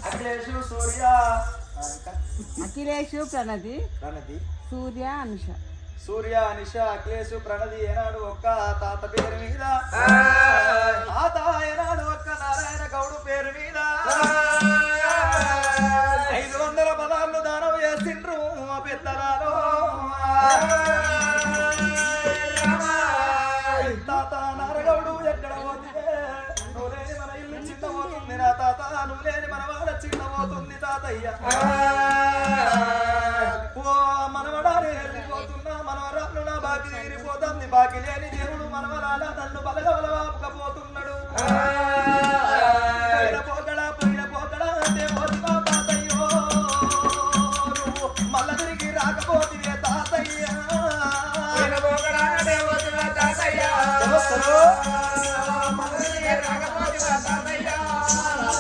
అఖిలేషు సూర్య అఖిలేషు ప్రణతి సూర్య అనుష సూర్య అనిష అఖిలేషు ప్రణతి ఏనాడు ఒక్క తాత పేరు మీద తాత ఏనాడు ఒక్క నారాయణ గౌడు పేరు మీద 500 పదార్లు దానం చేసిండ్రు పెద్దరాలో తాత నారగౌడు ఎక్కడ పోతే నువ్వు లేని మన ఇల్లు చిన్నపోతుంది నా తాత నువ్వు లేని మన వాళ్ళ చిన్నపోతుంది తాతయ్య